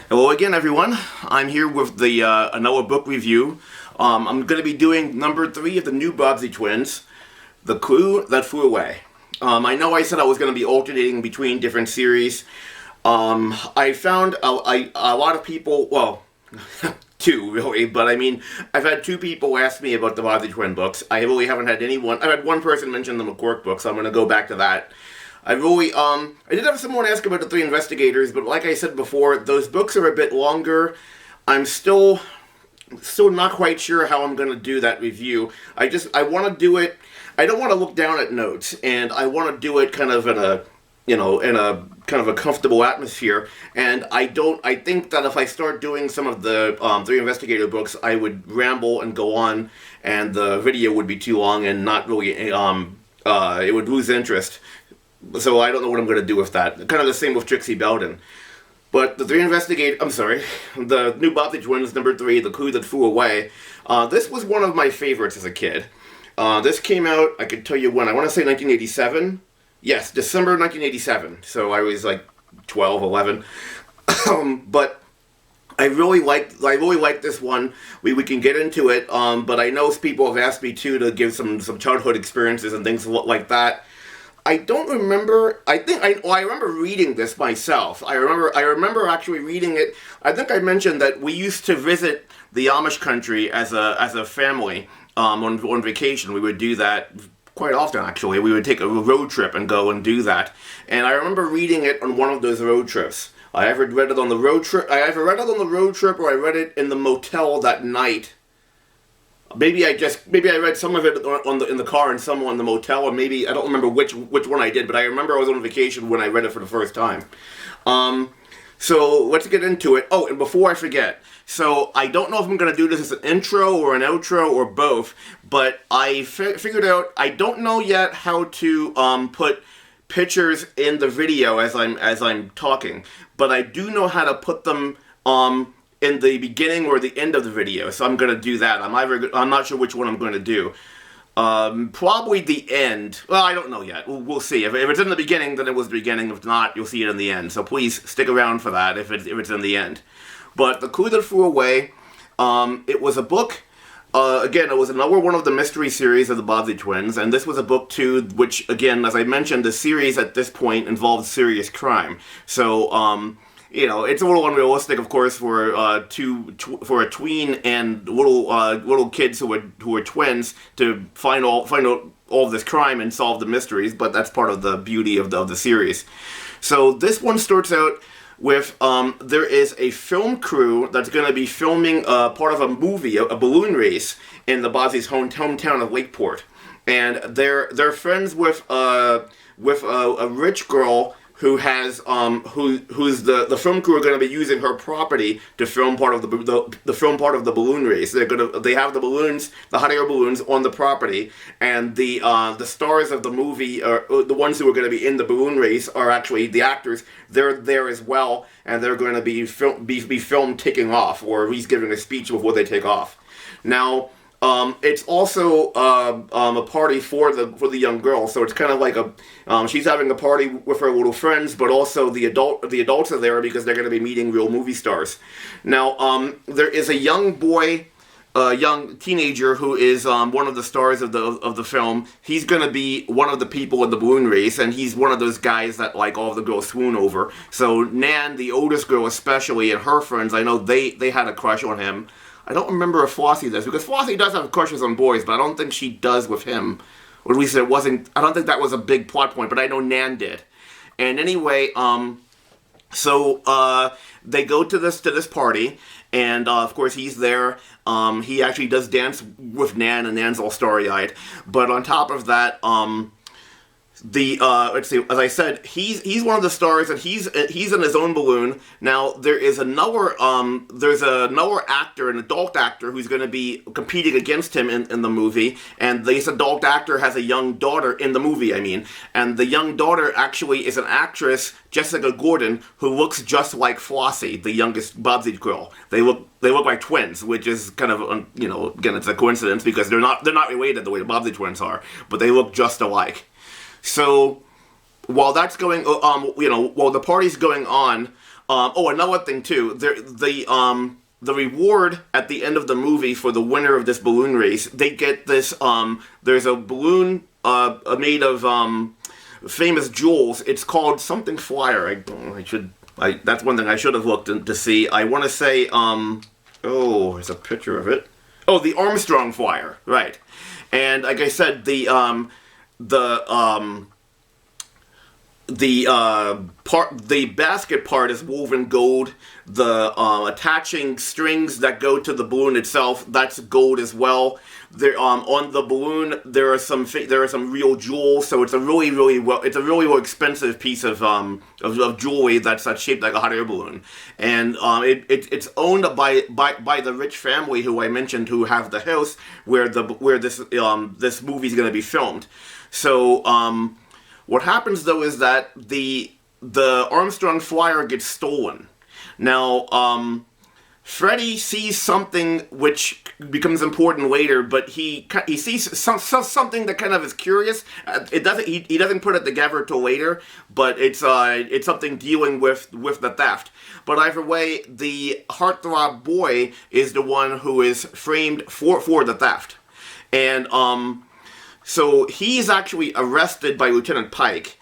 Hello again, everyone. I'm here with the another book review. I'm going to be doing number 3 of the new Bobbsey Twins, The Clue That Flew Away. I know I said I was going to be alternating between different series. I found a lot of people, well, two really, but I mean, I've had 2 people ask me about the Bobbsey Twin books. I really haven't had anyone. I've had one person mention the McCork book, so I'm going to go back to that. I did have someone ask about the 3 investigators, but like I said before, those books are a bit longer. I'm still not quite sure how I'm going to do that review. I want to do it, I don't want to look down at notes, and I want to do it kind of in a, in a kind of a comfortable atmosphere, and I think that if I start doing some of the 3 investigator books, I would ramble and go on, and the video would be too long and not really, it would lose interest. So I don't know what I'm going to do with that. Kind of the same with Trixie Belden. But the 3 investigators, the new Bobbsey Twins, number 3, The Clue That Flew Away. This was one of my favorites as a kid. This came out, I could tell you when, I want to say 1987. Yes, December 1987. So I was like 12, 11. But I really like this one. We can get into it, but I know people have asked me too to give some childhood experiences and things like that. I don't remember. I remember reading this myself. I remember actually reading it. I think I mentioned that we used to visit the Amish country as a family on vacation. We would do that quite often, actually. We would take a road trip and go and do that. And I remember reading it on one of those road trips. I either read it on the road trip, or I read it in the motel that night. Maybe I read some of it in the car and some on the motel, or maybe I don't remember which one I did, but I remember I was on vacation when I read it for the first time. So let's get into it. Oh, and before I forget, so I don't know if I'm going to do this as an intro or an outro or both, but I figured out I don't know yet how to put pictures in the video as I'm talking, but I do know how to put them in the beginning or the end of the video, so I'm going to do that. I'm not sure which one I'm going to do. Probably the end. Well, I don't know yet. We'll see. If it's in the beginning, then it was the beginning. If not, you'll see it in the end. So please stick around for that if it's in the end. But The Clue That Flew Away, it was a book. Again, it was another one of the mystery series of the Bobbsey Twins, and this was a book too, which, again, as I mentioned, the series at this point involved serious crime. So, it's a little unrealistic, of course, for a tween and little kids who are twins to find out all of this crime and solve the mysteries. But that's part of the beauty of the series. So this one starts out with there is a film crew that's going to be filming part of a movie, a balloon race in the Bobbsey's hometown of Lakeport, and they're friends with a rich girl who has who's the film crew are going to be using her property to film part of the balloon race. They have the balloons, the hot air balloons, on the property, and the stars of the movie, the ones who are going to be in the balloon race, are actually the actors. They're there as well, and they're going to be filmed taking off, or at least giving a speech before they take off. Now, it's also a party for the young girl, so it's kind of like she's having a party with her little friends, but also the adults are there because they're going to be meeting real movie stars. Now, there is a young boy, young teenager who is one of the stars of the film. He's going to be one of the people in the balloon race, and he's one of those guys that like all of the girls swoon over. So Nan, the oldest girl especially, and her friends, I know they had a crush on him. I don't remember if Flossie does, because Flossie does have crushes on boys, but I don't think she does with him. Or at least it wasn't, I don't think that was a big plot point, but I know Nan did. And anyway, so they go to this party, and of course he's there. He actually does dance with Nan, and Nan's all starry-eyed. But on top of that, let's see, as I said, he's one of the stars, and he's in his own balloon. Now there is another actor, an adult actor, who's going to be competing against him in the movie, and this adult actor has a young daughter in the movie, and the young daughter actually is an actress, Jessica Gordon, who looks just like Flossie, the youngest Bobbsey girl. They look like twins, which is kind of, again, it's a coincidence because they're not related the way the Bobbsey twins are, but they look just alike. So while that's going, while the party's going on, Oh, another thing too. The reward at the end of the movie for the winner of this balloon race, they get this. There's a balloon made of famous jewels. It's called something flyer. That's one thing I should have looked to see. I want to say. Oh, there's a picture of it. Oh, the Armstrong flyer, right? And like I said, the basket part is woven gold. The attaching strings that go to the balloon itself, that's gold as well. There on the balloon there are some real jewels, so it's a really expensive piece of jewelry that's shaped like a hot air balloon, and it's owned by the rich family who I mentioned, who have the house where this movie is going to be filmed. So what happens though is that the Armstrong flyer gets stolen. Now, Freddy sees something which becomes important later, but he sees something that kind of is curious. He doesn't put it together till later, but it's something dealing with the theft. But either way, the heartthrob boy is the one who is framed for the theft, and so he's actually arrested by Lieutenant Pike.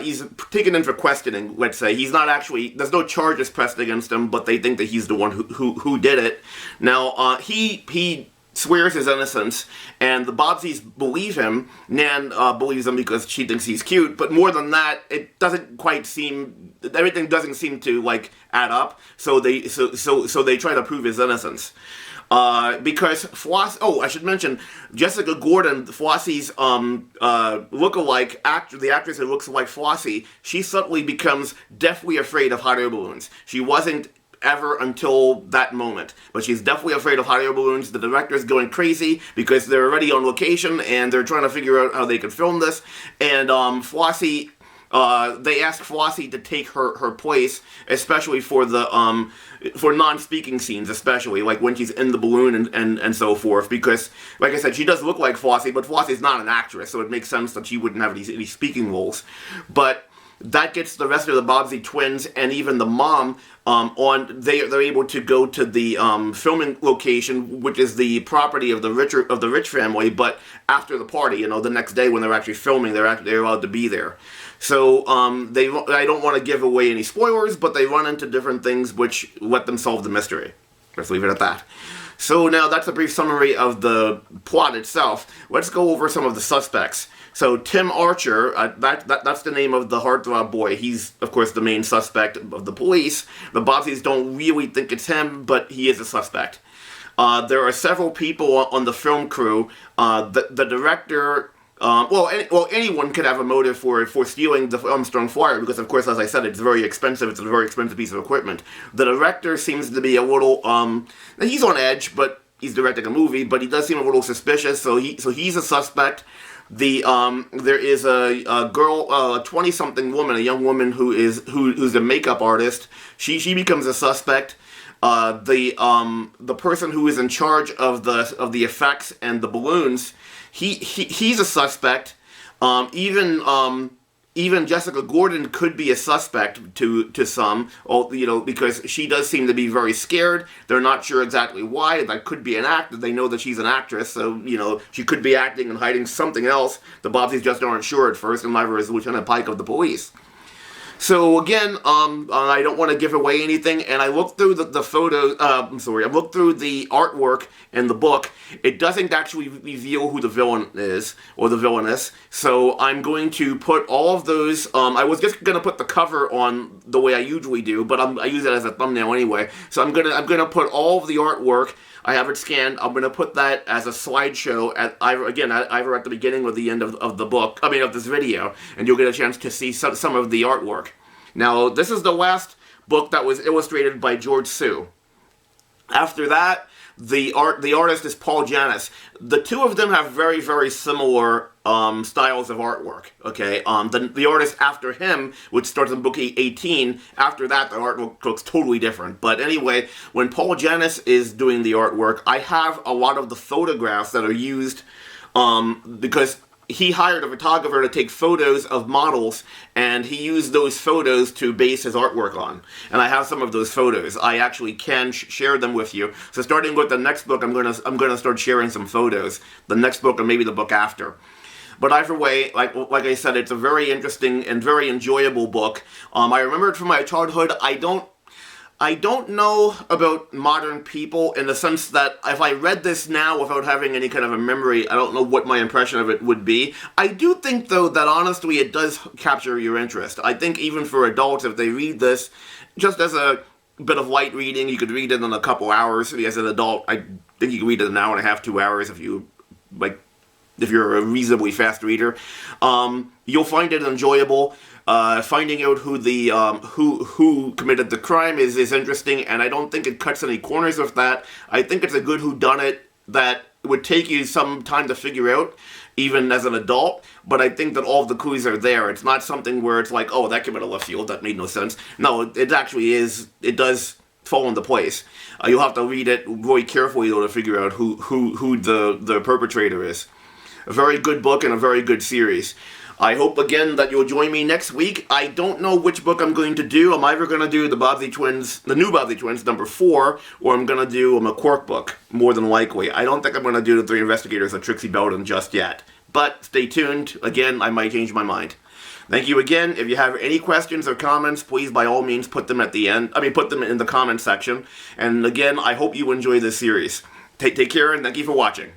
He's taken in for questioning, let's say. He's not actually, there's no charges pressed against him, but they think that he's the one who did it. Now, he swears his innocence, and the Bobbseys believe him. Nan believes him because she thinks he's cute, but more than that, it doesn't quite seem, everything doesn't seem to, like, add up, so they try to prove his innocence. Because Flossie, oh, I should mention, Jessica Gordon, Flossie's look-alike actor, the actress who looks like Flossie, she suddenly becomes deathly afraid of hot air balloons. She wasn't ever until that moment, but she's definitely afraid of hot air balloons. The director's going crazy because they're already on location and they're trying to figure out how they could film this, and Flossie, they ask Flossie to take her place, especially for the for non-speaking scenes, especially like when she's in the balloon and so forth, because like I said, she does look like Flossie, but Flossie's not an actress, so it makes sense that she wouldn't have any speaking roles. But that gets the rest of the Bobbsey twins and even the mom they're able to go to the filming location, which is the property of the rich family, but after the party, the next day when they're actually filming, they're allowed to be there. So I don't want to give away any spoilers, but they run into different things which let them solve the mystery. Let's leave it at that. So now that's a brief summary of the plot itself. Let's go over some of the suspects. So Tim Archer, that's the name of the heartthrob boy. He's, of course, the main suspect of the police. The Bobbseys don't really think it's him, but he is a suspect. There are several people on the film crew. The director... anyone could have a motive for stealing the Armstrong flyer, because, of course, as I said, it's very expensive. It's a very expensive piece of equipment. The director seems to be a little, he's on edge, but he's directing a movie, but he does seem a little suspicious, so he's a suspect. There is a girl, a 20-something woman, a young woman who's a makeup artist. She becomes a suspect. The person who is in charge of the effects and the balloons, he's a suspect. Even Jessica Gordon could be a suspect to some, because she does seem to be very scared. They're not sure exactly why. That could be an act. They know that she's an actress, so, she could be acting and hiding something else. The Bobbseys just aren't sure at first, and neither is Lieutenant Pike of the police. So again, I don't want to give away anything, and I looked through the photos, I looked through the artwork in the book. It doesn't actually reveal who the villain is, or the villainess, so I'm going to put all of those, I was just going to put the cover on the way I usually do, but I use it as a thumbnail anyway, so I'm gonna put all of the artwork. I have it scanned. I'm going to put that as a slideshow either at the beginning or the end of the book, of this video, and you'll get a chance to see some of the artwork. Now, this is the last book that was illustrated by George Sue. After that, the artist is Paul Janus. The two of them have very, very similar styles of artwork, okay? The artist after him, which starts in book 18, after that, the artwork looks totally different. But anyway, when Paul Janus is doing the artwork, I have a lot of the photographs that are used, because he hired a photographer to take photos of models, and he used those photos to base his artwork on. And I have some of those photos. I actually can share them with you. So starting with the next book, I'm gonna start sharing some photos. The next book, or maybe the book after. But either way, like I said, it's a very interesting and very enjoyable book. I remember it from my childhood. I don't know about modern people in the sense that if I read this now without having any kind of a memory, I don't know what my impression of it would be. I do think, though, that honestly it does capture your interest. I think even for adults, if they read this just as a bit of light reading, you could read it in a couple hours. As an adult, I think you could read it in an hour and a half, 2 hours if you, like, if you're a reasonably fast reader. You'll find it enjoyable. Finding out who the who committed the crime is interesting, and I don't think it cuts any corners with that. I think it's a good whodunit that would take you some time to figure out, even as an adult, but I think that all of the clues are there. It's not something where it's like, oh, that came out of left field, that made no sense. No, it actually is, it does fall into place. You'll have to read it very carefully, though, to figure out who the perpetrator is. A very good book and a very good series. I hope, again, that you'll join me next week. I don't know which book I'm going to do. I'm either going to do the Bobbsey Twins, the new Bobbsey Twins, number 4, or I'm going to do a McQuark book, more than likely. I don't think I'm going to do the 3 Investigators of Trixie Belden just yet. But stay tuned. Again, I might change my mind. Thank you again. If you have any questions or comments, please, by all means, put them at the end. Put them in the comment section. And again, I hope you enjoy this series. Take care, and thank you for watching.